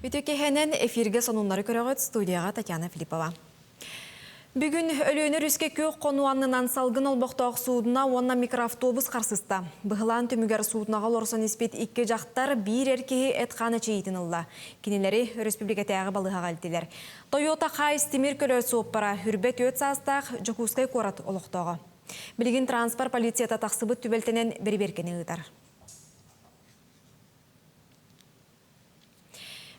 Ütükehenen эфирге сонунлары көрөгөт студияға Татьяна Филиппова. Бүгін өлөнөр үске көк қонуанынан салгын олбоқтоқ суудына онна микроавтобус қарсыста. Бұғылан түмігер суудынаға лорсон еспет икке жақтар бір еркеге әтқаны чейтін ұлла. Кенелері республикатағы балыға қалдилер. Toyota Хайс темір көлі сооппара үрбет өт састақ жүкускай корат олықтоғы. Білігін транспорт полицията тақсыбыт түбелтенен бір-беркені ұтар.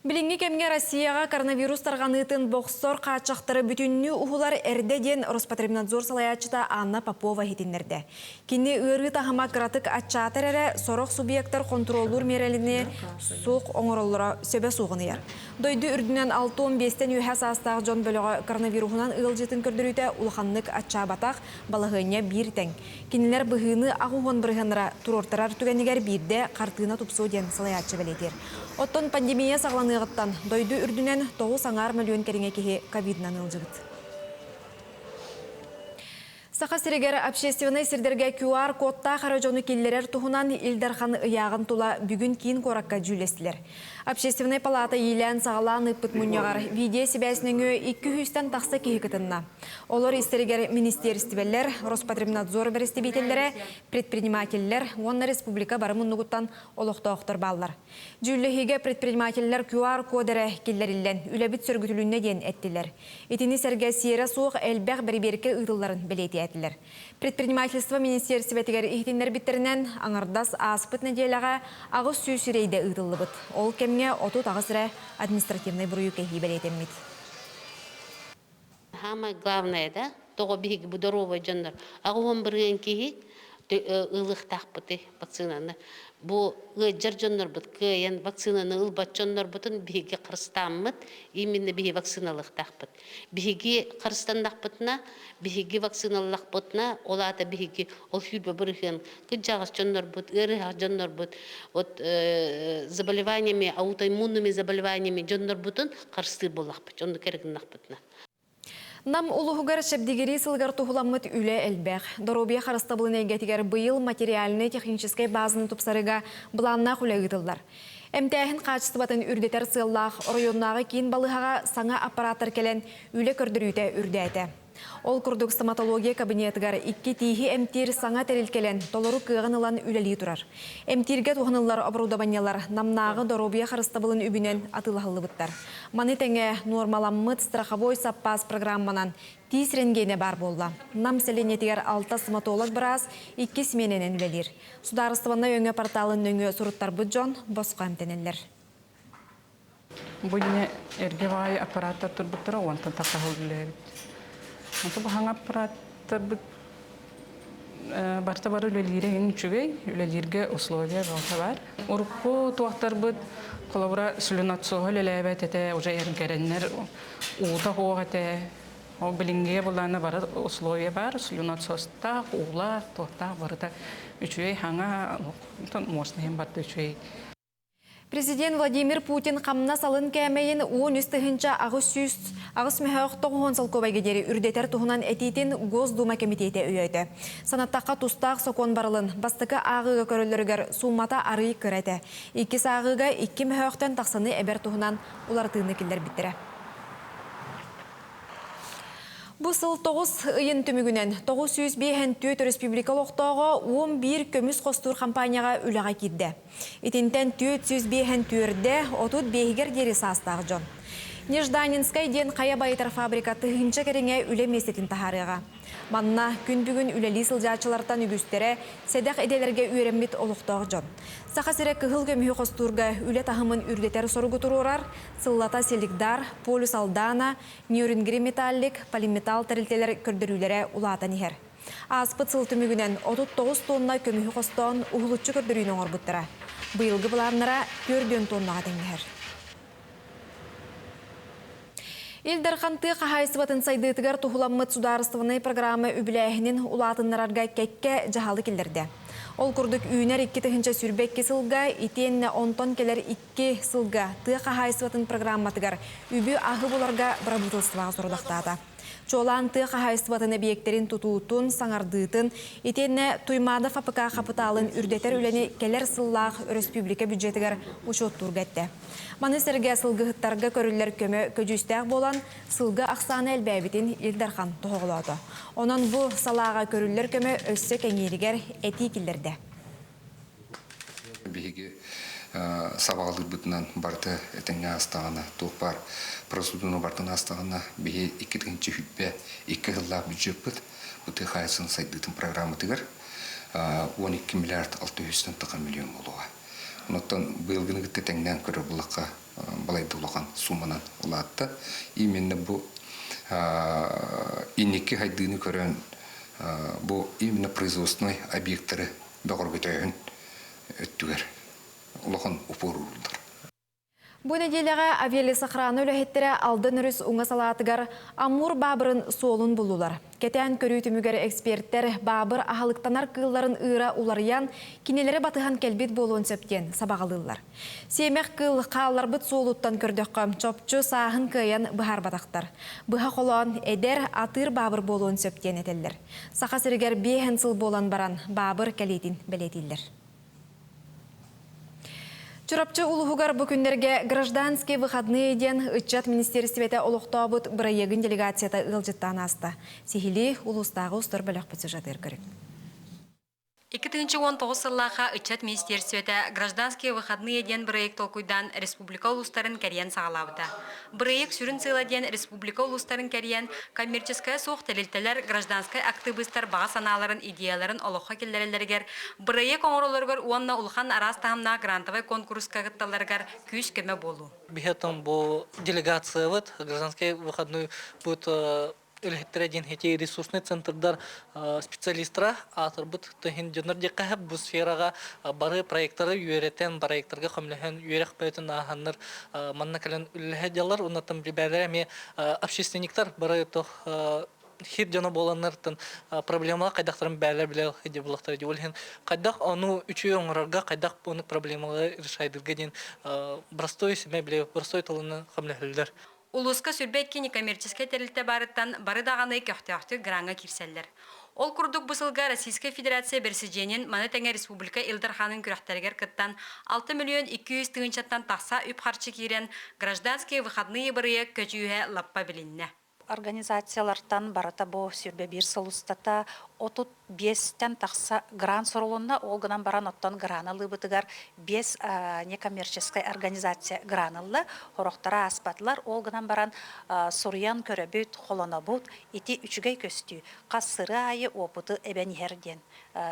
Билинги кемге Россияға коронавирус тарғанытын боксор қачақтары бүтінні ұғылар әрдеден Роспотребнадзор салаячыта Анна Попова хетіндерді. Кені ұры тағыма кратык атчатыр әрі сорық субъекттар контроллур мереліне соқ оңыролыра сөбе соғыны ер. Дойды үрдінен 6-15-тен үйәс астағы жон бөлігі коронавирусынан ұғылжетін көрдіруді ұлғанлық атча батақ балығыне бір тәң. Кенілер бұғыны ағуғын бірғыныра тұрортарар түгенігер бірде қартығына тұпсу ден салаячы бәлетер. Оттон пандемия сағланығыттан дойды үрдінен 9 миллион кереңе кеге ковиднан ылжығыт. Сақа сирегер общественный сирдерге QR кодта қаражоны келлерер тұғынан Илдархан ұяғын тұла бүгін кейін қораққа жүлестілер. Общественный палата елен сағалан ұппыт мұнияғар видео себәсінің 200-тен тақсы кейкітінна. Олар истерегер министерстивелер, Роспотребнадзор берестебетелері, предпринимателлер, онна республика барымын нұғыттан олықтауқтыр баллар. Жүлліхеге предпринимателлер QR кодері келлерілен үләбіт сөргітілінне ден әттілер. Етіні сәрге сиері суық әлбәқ бір-берке ұйтыларын білеті әтілер. Предпринимательство министерстветігер ихтендер біттерінен аңырдас аспыт неделяға ағыз сүйсірейді ұйтылы бұд. Ол кемге оту тағысыра административный бұруы кәйі бәлетеммет. Самое главное, да, того беги будоровый жанр. А он брен киги, илых тахпыты вакцинаны. Бу жаржоннор бут кыян вакцинаны илбатчоннор бутун беги кырстаммыт, именно беги вакциналых тахпыт. Беги кырстандахпытна, беги вакциналлах бутна, олата беги ол хүлбе бирген кыжагас жоннор бут, ырыга жоннор бут. Вот заболеваниями, аутоиммунными заболеваниями жоннор бутун кырсты болахпыт, жонду керегиннахпытна. Нам улуғығар шәбдегері сылғар тұғыламыт үлі әлбәқ. Доробия қарыстабылын әйгетігер бұйыл материальны техническай базының тұпсарыға бұланна құлы ғытылдар. Әмтәхін қачыстыбатын үрдетер сыллақ, районнағы кейін балығаға саңа аппараттар келен үлі көрдірүйті үрдәті. Ол күрдік стоматология кабинетігар 2 тейхи әмтер саңа тәрелкелен толыру кығынылан үләлі тұрар. Әмтерге туғынылар обрудованиялар намнағы доробия қарыстабылын үбінен атылағылы бұттар. Маны тәңе нормаламмыт страховой саппас программанан тиз ренгене бар болла. Нам селенетігер 6 стоматолог біраз 2 смененен үләлер. Сударыстыванна өңі порталын өңі сұруттар бұджон босқа әмтенелер. Бұйне әргевай аппараттар тұрбыттыра онтан тақағылылер. Анту баханга аппараттар барта бары үлелере үчүгей, үлелерге условия болса бар. Урукку туактар бут колабора слюнатсоо лелебет эте уже эргереннер ута хоогате о билинге булана бар условия бар, слюнатсоста ула туакта барта үчүгей ханга тон моснем барта үчүгей. Президент Владимир Путин қамна салын кәмейін 10 үстігінші ағыс мәхәуқ тоғуын салқобайға дері үрдетер тұғынан әтейтін Госдума комитеті өйеді. Санаттаққа тұстақ сокон барылын, бастықы ағыға көріліргер суммата арый көрәті. Иккіс ағыға 2 мәхәуқтен тақсаны әбер тұғынан улартығыны келдер біттірі. Бұл сыл 9 ұйын түмігінен 905 республика лоқтауға 11 көміс қостур компанияға үліға кедді. Итінтен 405-де отут бейгер дері састағы жон. Нежданинскай ден қая байытар фабрикаты ғынча кереңе үлі местетін тахарыға. Манна күн бүгін үлелі сылжачылардан үгістері сәдәқ еделерге үйреммет олықтағы жон. Сақасыры кығыл көмі қостурға үлі тахымын үрдетер сорғы тұрурар, сыллата селікдар, полюс алдана, нейрингри металлик, полиметал тәрілтелер көрдірулері улатан ехер. Аспыт сыл түмігінен 39 тонна көмі қостуын ұғылытчы көрдірүйін оңыр бұттыра. Бұйылғы бұларынара 4 тоннаға тәңгер. Илдарханты қағайсыбатын сайдытығар тұхыламмыт сударыстывыны программы үбіләйінін улатынларға кәкке жағалы келдерді. Ол күрдік үйінер 2 сүрбекке сылға, итенне 10 тон келер 2 сылға ты қағайсыбатын программатығар үбі ағы бұларға бірабытылсываға сұрудақтады. Чоланты қағайсыбатын объекттерин тутуутун, саңардыытын, итенне Туймадов АПК капиталын үрдетер үлені келер сыллақ республика бюджетігер учет тургетті. Маны серге сылгыхыттарға көрілер көмі көжістәк болан сылгы ақсаны әлбәбітін Илдархан тоғылады. Онан бұл салаға көрілер көмі өссі кәңерігер этикілерді. Биһиги сабаалыр бытынан барты этеңе астагана туупар процедураны бартын астагана биһи 2-нче хүппе 2 жылла бюджет быты хайсын сайдытын программа тигер 12 миллиард 600 миллион болуга. Онотон быйылгыны теңнен көрө булакка балай дулган сумманан улатты. Именно бу инеки хайдыны көрөн бу именно производственный объекттары догоргөтөйүн өттүгер. Улахан упорулдар. Бу неделяга авиали сохраны үлэхеттері алдын үріс уңа салатыгар Амур бабырын солун булулар. Кетен көрүйтүмүгер эксперттер бабыр ахалыктанар кылларын ыра уларыян кинелері батыхан келбет болуын сөптен сабағалылар. Семех кыл қаллар быт солуттан көрдөккөм чопчу сағын кыян быхар батақтар. Быха қолуан эдер атыр бабыр болуын сөптен етелдер. Сақа сірігер бейхен сыл болан баран бабыр кәлейтін білетілдер. Чурапчы улуғығар бүкіндерге гражданский выходные ден үтчат министерствете олықтауыт бұрайегін делегацията ұлжыттан асты. Сихили улустағы ұстыр бөлік бұты жатыр көрік. 2019 сыллаға үтчат министерствете гражданские выходные ден проект толкуйдан республика улустарын кәриян сағалауыда. Проект сүрін сыйладен республика улустарын кәриян коммерческая соқ тәлелтелер гражданская активистар баға саналарын идеяларын олыққа келдерелергер. Проект оңыролыргар уанна улхан арас тағымна грантовай конкурска ғытталаргар күйіс көмі болу. Бихетом бо делегация вот гражданский выходной будет Электроген хети ресурсный центрдар специалисттара атырбыт тохин жонор декахаб бу сферага бары проекттары үйрөтен проекттарга комлehen үйрөк бөтөн аханнар манна кален үлһәҗалар унатым бибәрәме общественниктар бары тох хир жона боланнартын проблема кайдактарын бәлер биле хеди булактар диолхен кайдак аны үчөө оңрарга кайдак буны проблемалары решайдырга ден простой семе биле простой тылыны комлехлер. Улуска сүрбетки некоммерческий тәрілті барыттан бары дағаны көхті гранға кирселлер. Ол күрдік бұсылға Российская Федерация берсіженен Маны Тәңе Республика Илдарханын күрәхтәргер кыттан 6 миллион 200 тыңынчаттан тақса үп харчы кирен гражданские выходные бұрыя көчүйе лаппа білінне. Организациялардан барата бу сүрбе бир солустата отут 5-тен тақса гран соролунна олгынан баран оттан граналы бытыгар 5 некоммерческая организация граналы хорохтара аспатлар олгынан баран соруян көрөбүт холонобут ити үчүгей көстү кассыры айы опыты эбенихерден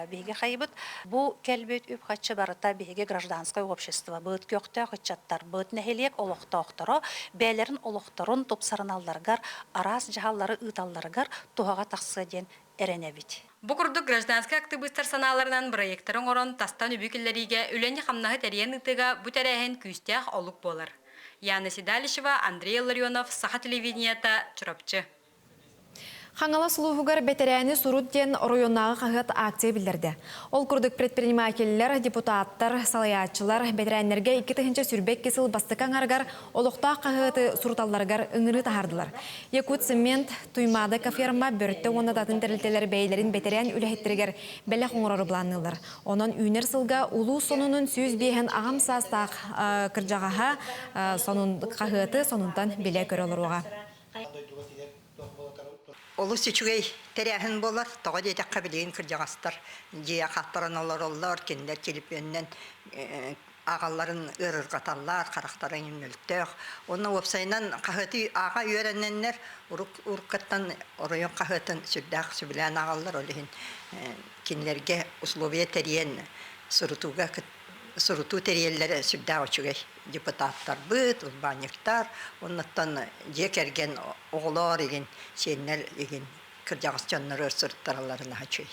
беге хайбыт бу келбөт үп хатчы барата беге гражданское общество быт көктө хатчаттар быт нехелек олохтоохторо бээлерин олохторун топсарыналларгар арас жаһаллары ыталларгар туһага тақсы ден эренебит. Букурдук гражданский активисттар саналарынан проекттарын орон тастан үбүкеллериге үлени хамнахы тәрен ытыга бүтәрәһен күстәх олук болар. Яна Седалишева, Андрей Ларионов, Саха телевидениета, Чурапчы. Хаңала сулуғығар бетерәні сұруттен районағы қағыт акция білдірді. Ол күрдік предпринимателілер, депутаттар, салаятчылар бетерәнлерге 2-тігінші сүрбек кесіл бастықан арғар олықта қағыты сұрталларғар үңірі тағардылар. Якут цемент туймады каферма бөртті онадатын тәрілтелер бәйлерін бетерән үліхеттіргер бәлі қоңырары бұланылар. Онын үйнер сылға ұлу сонының сүйіз бейхен ағам састақ кіржағаға сонын қағыты сонынтан беле көрілер оға. Олу сүчүгей теряхын болар, тоға дейті қабілейін кіржағастар, жия қаттарын олар, кендер келіп өннен ағаларын ұрырғаталар, қарақтарын үнілттіғ. Оның опсайынан қағыты аға үйеренненлер ұрқаттан орайын қағытын сүрдәқ сүбілән ағалар олығын кенлерге условия терен сұруту терелері сүрдәқ өчігей. Депутаттар бұд, урбаниктар, оннаттан жек әрген оғылар еген, сенер еген кіржағыстанлар өрсірттараларына хачой.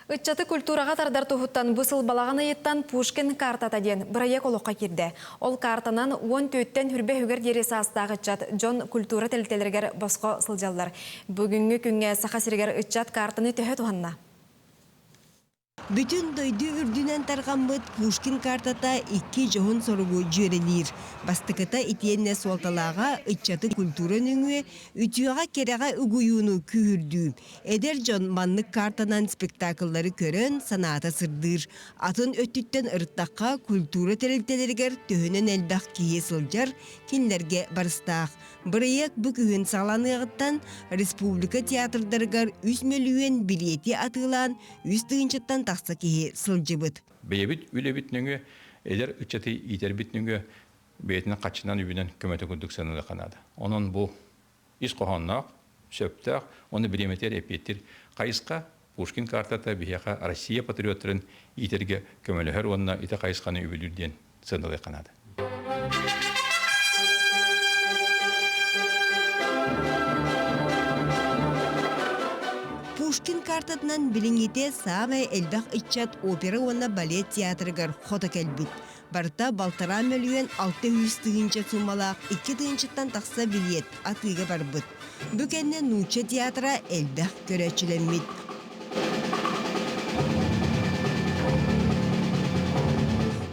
Үтчаты культураға тардар тұхыттан бұсыл балағаны еттан Пушкин картата ден бірайек олыққа керді. Ол картанан 14-тен хүрбе хүгер дересі астағы үтчат Джон культура тәлтелергер босқо сылжалар. Бүгінгі күнге сақа сіргер үтчат картаны төхі туғанна. Bütün doydu ürdünen targamıt Puşkin kartata 2 johun sorugu jürelir. Bastıkıta itiyenne soltalağa ıççatı kultura nüngü, ütüyağa kereğe uguyunu kühürdü. Eder John manlık kartanan spektakılları körön sanata sırdır. Atın öttütten ırıttaqqa kultura terelteleriger töhünün elbaq kiye sılcar, kinlerge barыстaq. Bırayak bu kühün sağlanığıttan Respublika teatrdargar 3 milyon bileti atılan 3 tığınçıttan taqsa kiye sılcıbıt. Beyebit, ülebit nüngü, eder ıçatı iterbit nüngü, beyetinin kaçından übünen kömete kunduk sanılı kanadı. Onun bu iş kohannaq, söptaq, onu bilemeter epettir. Kayıska, Puşkin kartata bihaka Россия patriotların iterge kömeleher onunla ite kayıskanı übülürden sanılı kanadı. Puşkin kartatынан bilingite Sava elbaq iççat opera ona ballet teatrıgar xoda kelbit. Barta baltara milyon 600 tığınca sumalaq 2 tığınçıttan taqsa bilet atыга barbıt. Bükenne Nuçe teatra elbaq göreçilenmit.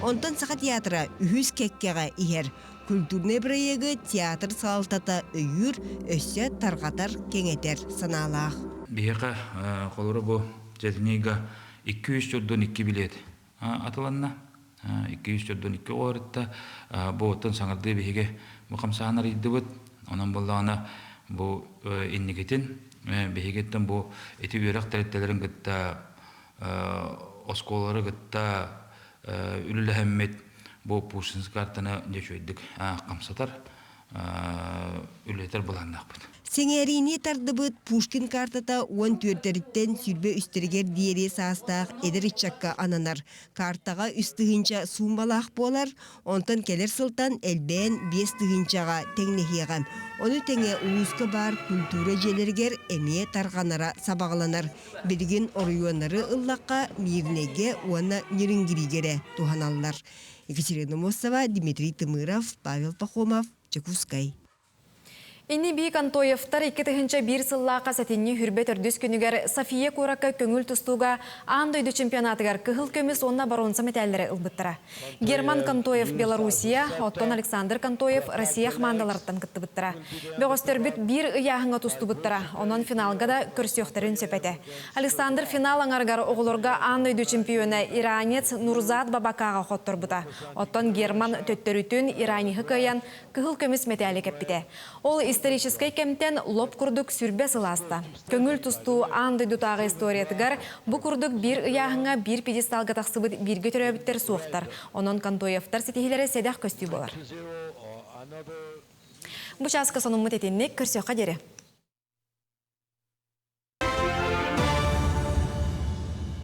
Ondan sağa teatra ühüz kekkeğe iher. Kulturne proyegi teatr saltata öyür, össe targatar keŋeter sanalaq. Biheka kolora bu jetiniga 200 joldan 2 bilet atılanna 200 joldan 2 orta bu otan sangardı bihege bu kamsahanar iddibut onun bollana bu innigetin bihegetten bu eti üyerak teretelerin gıtta oskoları gıtta ülülehemmet bu Puşkin kartana geçiyorduk kamsatar ülleter bulannak bud. Seŋerini tardıbıt Puşkin kartata 14'teritten sürbe üsteriger diyeri sağыстaq eder iççakka ananar. Kartaga üstüğünca sumbalaq bolar, ondan keler sıltan elben 5 tığıncaga teŋnehiyeğam. Onu teŋe uğuzka bar kultura jelerger emeye targanara sabağlanar. Bilgin oruyonları ıllaqqa mirnege ona nürüngirigere tuhanallar. Екатерина Мосова, Дмитрий Тымыров, Павел Пахомов, Чекускай. Inni bir kantoyeftar 2-1 sıllaqa satini hürbet ördüs günüger Safiye Kuraka köngül tustuga andoydu çempionatıgar kıhıl kömüs onna baronsa metallere ılbıttıra. German Kantoyev Belarusiya, Otton Alexander Kantoyev Россия mandalardan kıttı bıttıra. Beğösterbüt bir ıyahınga tustu bıttıra. Onun finalga da körsiyoktarın söpete. Alexander final anargar oğulurga andoydu çempiona İraniyet Nurzat Babakağa xottor bıta. Otton German töttörütün İrani hıkayan kıhıl kömüs metalli kepite. Ol исторический кемтен лоп курдук сүрбе сыласта. Көңіл тұсту анды дутағы историятыгар бұ курдук бір ұяғыңа бір педесталға тақсыбыт бірге түрәбіттер суықтар. Онын Кантоевтар сетихилері седақ көстүй болар. Бұ часқа сонымыт етіннік көрсеуқа дере.